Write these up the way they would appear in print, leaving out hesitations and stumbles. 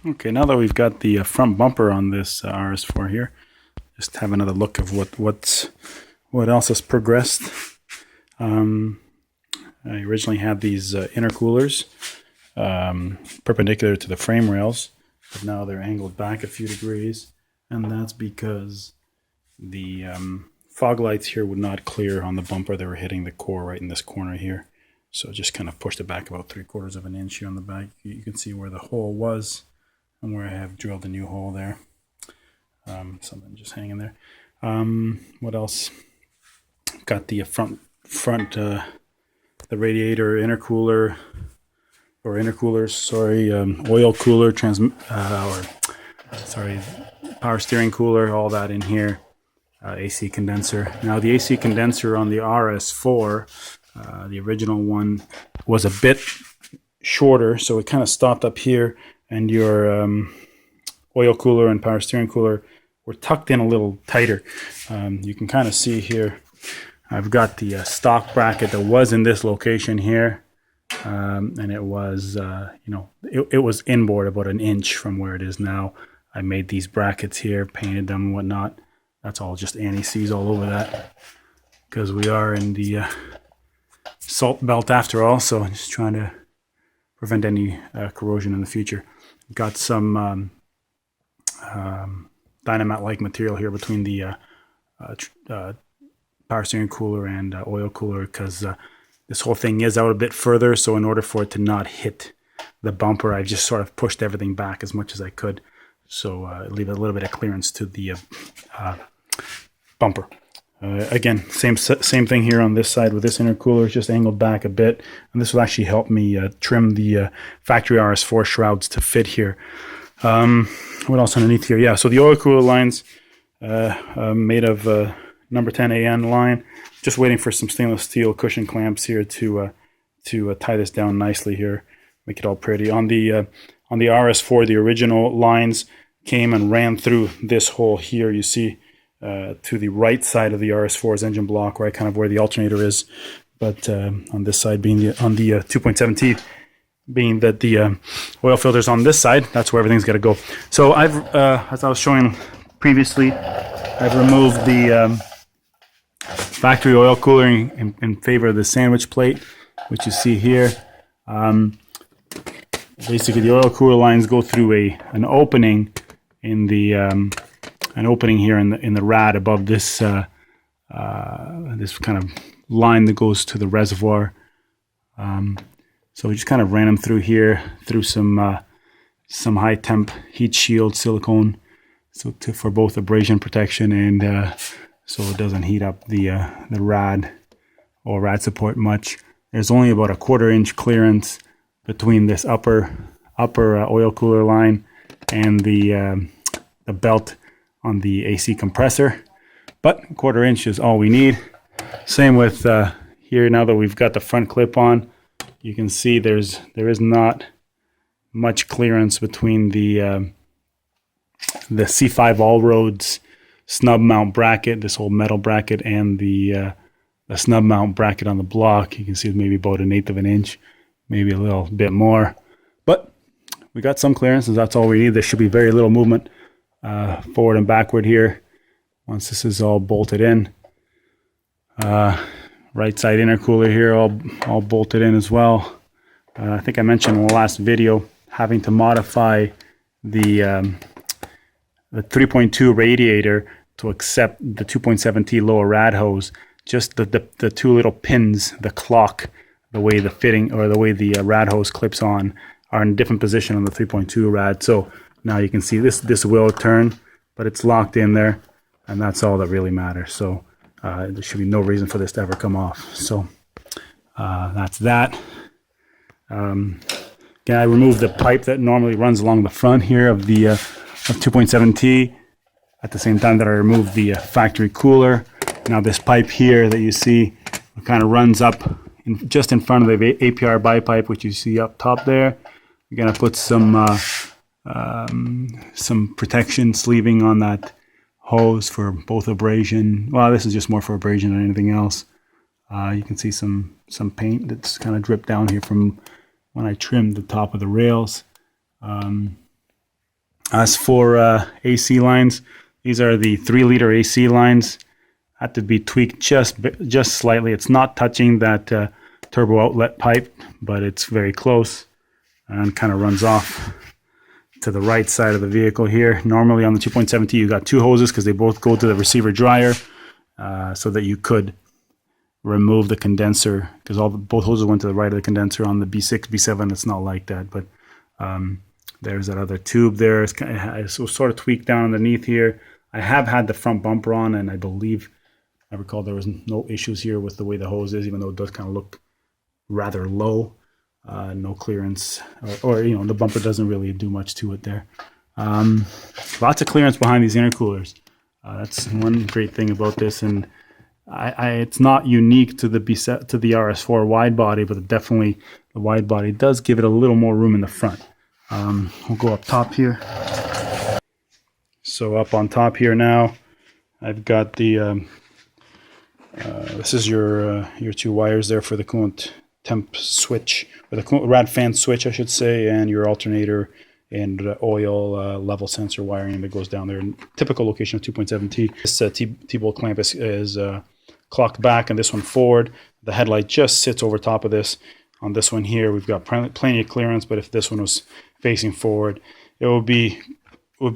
Okay, now that we've got the front bumper on this RS4 here, just have another look of what else has progressed. I originally had these intercoolers perpendicular to the frame rails, but now they're angled back a few degrees, and that's because the fog lights here would not clear on the bumper. They were hitting the core right in this corner here, so just kind of pushed it back about 3/4 of an inch here on the back. You can see where the hole was and where I have drilled a new hole there. Something just hanging there. What else? Got the front the radiator intercooler or intercoolers, sorry, oil cooler, power steering cooler, all that in here. AC condenser. Now the AC condenser on the RS4, the original one, was a bit shorter, so it kind of stopped up here, and your oil cooler and power steering cooler were tucked in a little tighter. You can kind of see here, I've got the stock bracket that was in this location here, and it was, it was inboard about an inch from where it is now. I made these brackets here, painted them and whatnot. That's all just anti-seize all over that, because we are in the salt belt after all, so just trying to prevent any corrosion in the future. Got some Dynamat-like material here between the power steering cooler and oil cooler, because this whole thing is out a bit further, so in order for it to not hit the bumper, I've just sort of pushed everything back as much as I could, so leave a little bit of clearance to the bumper. Again, same thing here on this side with this intercooler, just angled back a bit, and this will actually help me trim the factory RS4 shrouds to fit here. What else underneath here? Yeah, so the oil cooler lines made of number 10 AN line. Just waiting for some stainless steel cushion clamps here to tie this down nicely here, make it all pretty. On the RS4, the original lines came and ran through this hole here. You see to the right side of the RS4's engine block, right kind of where the alternator is, but on this side being on the 2.7T, being that the oil filter's on this side, that's where everything's got to go. So I've, as I was showing previously, I've removed the factory oil cooler in favor of the sandwich plate, which you see here. Basically, the oil cooler lines go through an opening in the here in the rad above this this kind of line that goes to the reservoir. So we just kind of ran them through here, through some high temp heat shield silicone, so for both abrasion protection and so it doesn't heat up the rad or rad support much. There's only about a 1/4 inch clearance between this upper oil cooler line and the belt on the AC compressor, but 1/4 inch is all we need. Same with here. Now that we've got the front clip on, you can see there is not much clearance between the C5 All Roads snub mount bracket, this whole metal bracket, and the snub mount bracket on the block. You can see maybe about 1/8 of an inch, maybe a little bit more, but we got some clearance, and that's all we need. There should be very little movement forward and backward here once this is all bolted in. Right side intercooler here all bolted in as well. I think I mentioned in the last video having to modify the 3.2 radiator to accept the 2.7T lower rad hose. Just the two little pins, the clock, the way the fitting or the way the rad hose clips on are in a different position on the 3.2 rad. So now you can see this will turn, but it's locked in there, and that's all that really matters. So there should be no reason for this to ever come off. So that's that. Again, I removed the pipe that normally runs along the front here of the of 2.7T at the same time that I removed the factory cooler. Now this pipe here that you see kind of runs up just in front of the APR bipipe, which you see up top there. We're going to put some protection sleeving on that hose for both abrasion. Well, this is just more for abrasion than anything else. You can see some paint that's kind of dripped down here from when I trimmed the top of the rails. As for AC lines, these are the 3-liter AC lines. Had to be tweaked just slightly. It's not touching that turbo outlet pipe, but it's very close and kind of runs off to the right side of the vehicle here. Normally on the 2.7T you got 2 hoses because they both go to the receiver dryer, so that you could remove the condenser, because both hoses went to the right of the condenser. On the B6, B7 it's not like that, but there's that other tube there. It's sort of tweaked down underneath here. I have had the front bumper on, and I recall there was no issues here with the way the hose is, even though it does kind of look rather low. No clearance, or the bumper doesn't really do much to it there. Lots of clearance behind these intercoolers. That's one great thing about this, and it's not unique to the RS4 wide body, but definitely the wide body does give it a little more room in the front. We'll go up top here. So up on top here now, I've got the this is your 2 wires there for the coolant temp switch, or the coolant rad fan switch, I should say, and your alternator and oil level sensor wiring that goes down there. Typical location of 2.7T. This T-bolt clamp is clocked back, and this one forward. The headlight just sits over top of this. On this one here, we've got plenty of clearance, but if this one was facing forward, it would be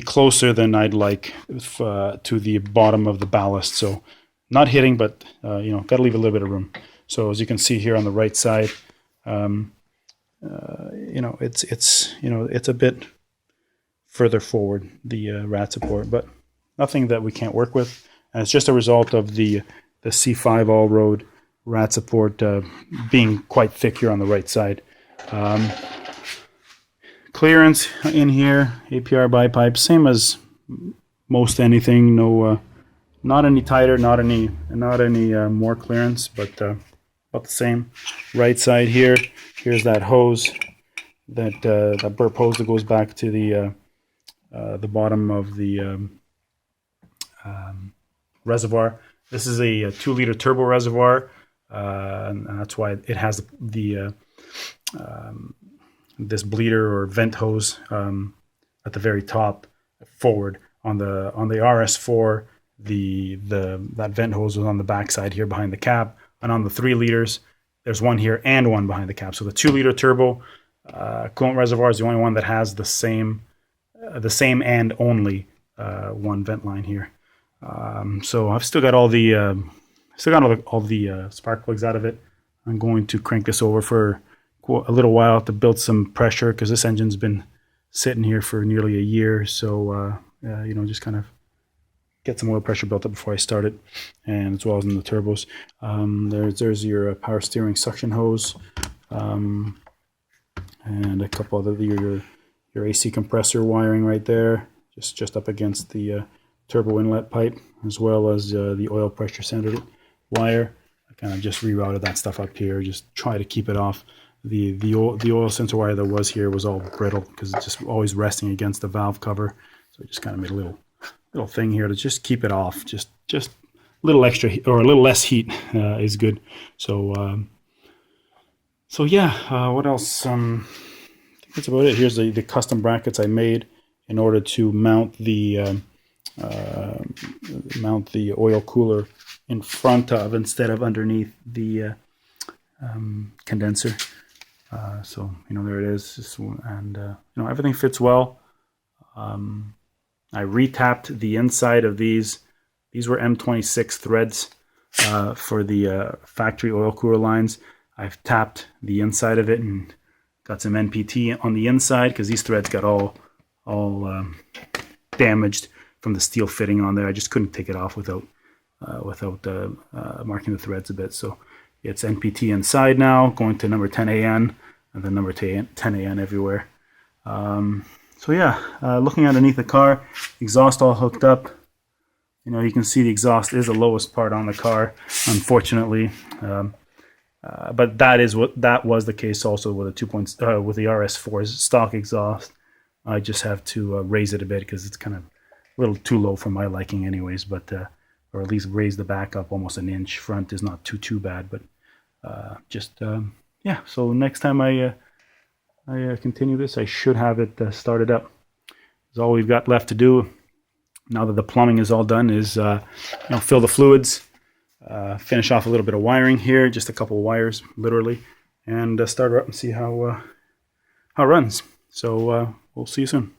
closer than I'd like to the bottom of the ballast. So not hitting, but got to leave a little bit of room. So as you can see here on the right side, it's a bit further forward, the rad support, but nothing that we can't work with. And it's just a result of the C5 all-road rad support being quite thick here on the right side. Clearance in here, APR bipipe, same as most anything. No, not any tighter, not any more clearance, but about the same. Right side here, here's that hose, that burp hose that goes back to the bottom of the reservoir. This is a 2-liter turbo reservoir, and that's why it has this bleeder or vent hose at the very top forward. On the RS4, that vent hose was on the back side here behind the cab, and on the 3 liters there's one here and one behind the cab. So the 2-liter turbo coolant reservoir is the only one that has the same and only one vent line here. So I've still got all the spark plugs out of it. I'm going to crank this over for a little while to build some pressure, because this engine's been sitting here for nearly a year. So just kind of get some oil pressure built up before I start it, and as well as in the turbos. There's your power steering suction hose, and a couple other your AC compressor wiring right there, just up against the turbo inlet pipe, as well as the oil pressure sensor wire. I kind of just rerouted that stuff up here, just try to keep it off. The oil sensor wire that was here was all brittle because it's just always resting against the valve cover. So I just kind of made a little thing here to just keep it off. Just a little extra heat, or a little less heat is good. So yeah, what else? I think that's about it. Here's the custom brackets I made in order to mount the oil cooler in front of instead of underneath the condenser. So there it is, and everything fits well. I retapped the inside of these. These were M26 threads for the factory oil cooler lines. I've tapped the inside of it and got some NPT on the inside, because these threads got all damaged from the steel fitting on there. I just couldn't take it off without marking the threads a bit. So it's NPT inside now, going to number 10 AN, and then number 10 AN everywhere. So yeah, looking underneath the car, exhaust all hooked up. You can see the exhaust is the lowest part on the car, unfortunately. But that was the case also with with the RS4's stock exhaust. I just have to raise it a bit because it's kind of a little too low for my liking, anyways. But or at least raise the back up almost an inch. Front is not too bad, but yeah. So next time I continue this, I should have it started up. Because all we've got left to do now that the plumbing is all done is fill the fluids, finish off a little bit of wiring here, just a couple of wires literally, and start her up and see how it runs. So we'll see you soon.